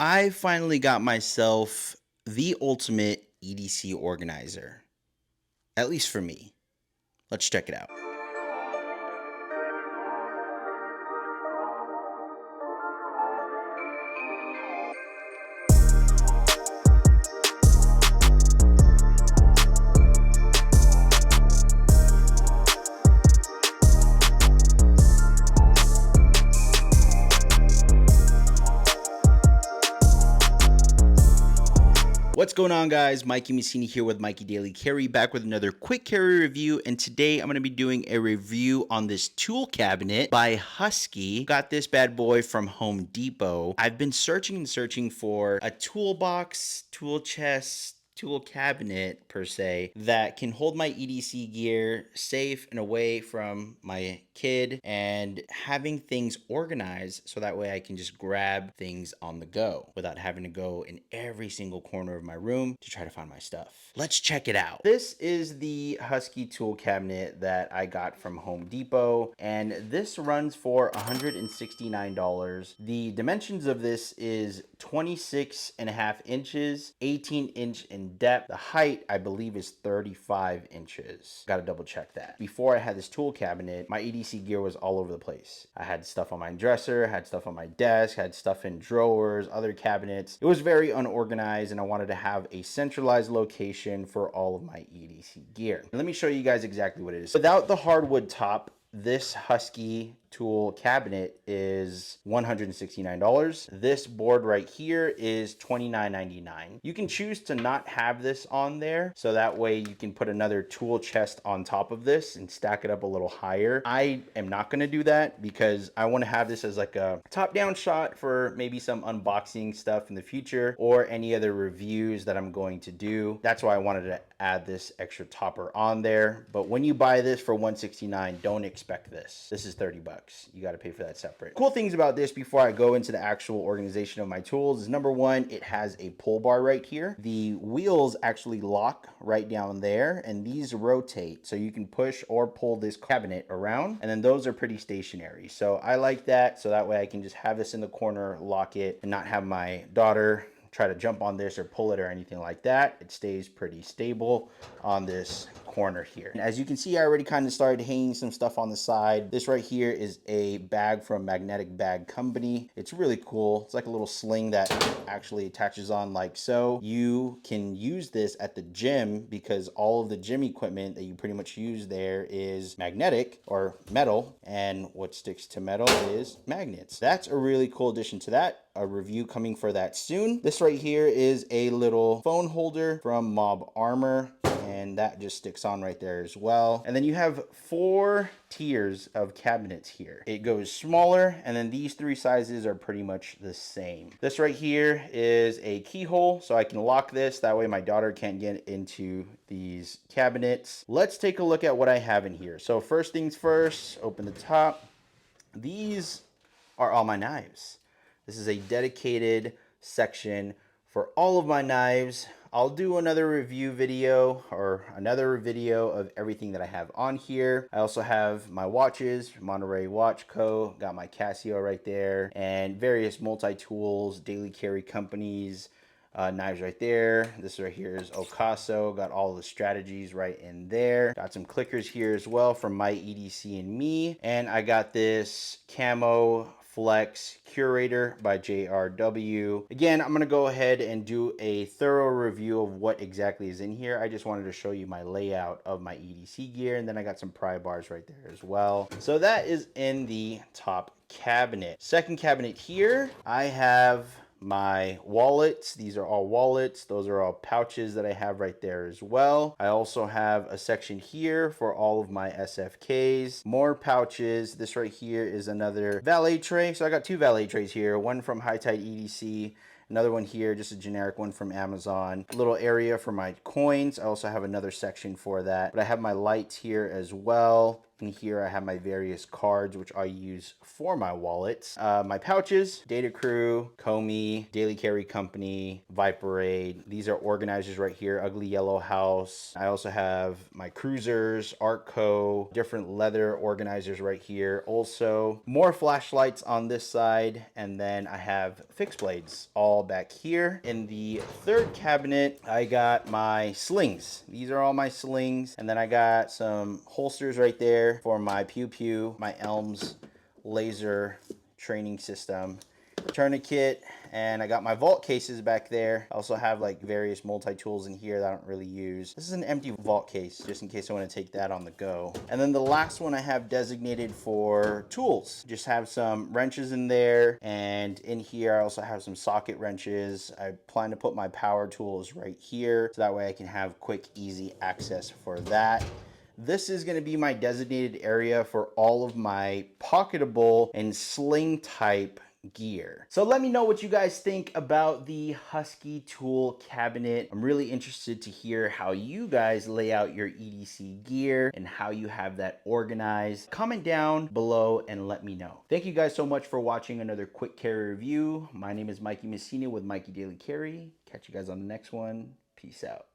I finally got myself the ultimate EDC organizer, at least for me. Let's check it out. What's going on, guys? Mikey Messini here with Mikey Daily Carry, back with another quick carry review. And today I'm going to be doing a review on this tool cabinet by Husky. Got this bad boy from Home Depot. I've been searching and searching for a toolbox, tool chest, tool cabinet per se that can hold my EDC gear safe and away from my kid, and having things organized so that way I can just grab things on the go without having to go in every single corner of my room to try to find my stuff. Let's check it out. This is the Husky Tool Cabinet that I got from Home Depot, and this runs for $169. The dimensions of this is 26.5 inches, 18-inch in depth. The height, I believe, is 35 inches. Gotta double check that. Before I had this tool cabinet, my EDC gear was all over the place. I had stuff on my dresser, had stuff on my desk, had stuff in drawers, other cabinets. It was very unorganized, and I wanted to have a centralized location for all of my EDC gear. Let me show you guys exactly what it is. Without the hardwood top, this Husky tool cabinet is $169. This board right here is $29.99. You can choose to not have this on there, so that way you can put another tool chest on top of this and stack it up a little higher. I am not going to do that because I want to have this as like a top-down shot for maybe some unboxing stuff in the future or any other reviews that I'm going to do. That's why I wanted to add this extra topper on there. But when you buy this for $169, don't expect this. This is 30 bucks. You got to pay for that separate. Cool things about this before I go into the actual organization of my tools is, number one, it has a pull bar right here. The wheels actually lock right down there, and these rotate, so you can push or pull this cabinet around, and then those are pretty stationary. So I like that, so that way I can just have this in the corner, lock it, and not have my daughter try to jump on this or pull it or anything like that. It stays pretty stable on this corner here. And as you can see, I already kind of started hanging some stuff on the side. This right here is a bag from Magnetic Bag Company. It's really cool. It's like a little sling that actually attaches on like so. You can use this at the gym because all of the gym equipment that you pretty much use there is magnetic or metal, and what sticks to metal is magnets. That's a really cool addition to that. A review coming for that soon. This right here is a little phone holder from Mob Armor, and that just sticks on right there as well. And then you have 4 tiers of cabinets here. It goes smaller, and then these 3 sizes are pretty much the same. This right here is a keyhole, so I can lock this. That way my daughter can't get into these cabinets. Let's take a look at what I have in here. So first things first, open the top. These are all my knives. This is a dedicated section for all of my knives. I'll do another review video or another video of everything that I have on here. I also have my watches, Monterey Watch Co. Got my Casio right there, and various multi-tools, daily carry companies, knives right there. This right here is Ocaso. Got all the strategies right in there. Got some clickers here as well from My EDC and Me. And I got this Camo Flex Curator by JRW. Again, I'm going to go ahead and do a thorough review of what exactly is in here. I just wanted to show you my layout of my EDC gear, and then I got some pry bars right there as well. So that is in the top cabinet. Second cabinet here, I have my wallets. These are all wallets. Those are all pouches that I have right there as well. I also have a section here for all of my SFKs, more pouches. This right here is another valet tray. So I got 2 valet trays here, one from High Tide EDC, another one here, just a generic one from Amazon. A little area for my coins. I also have another section for that, but I have my lights here as well. And here I have my various cards, which I use for my wallets. My pouches, Data Crew, Comey, Daily Carry Company, Viperade. These are organizers right here, Ugly Yellow House. I also have my cruisers, Artco, different leather organizers right here. Also, more flashlights on this side. And then I have fixed blades all all back here. In the third cabinet, I got my slings. These are all my slings. And then I got some holsters right there for my Pew Pew, my Elms laser training system, tourniquet, and I got my vault cases back there. I also have like various multi-tools in here that I don't really use. This is an empty vault case just in case I want to take that on the go. And then the last one I have designated for tools. Just have some wrenches in there, and in here I also have some socket wrenches. I plan to put my power tools right here so that way I can have quick, easy access for that. This is going to be my designated area for all of my pocketable and sling type gear. So let me know what you guys think about the Husky Tool Cabinet. I'm really interested to hear how you guys lay out your EDC gear and how you have that organized. Comment down below and let me know. Thank you guys so much for watching another quick carry review. My name is Mikey Messina with Mikey Daily Carry. Catch you guys on the next one. Peace out.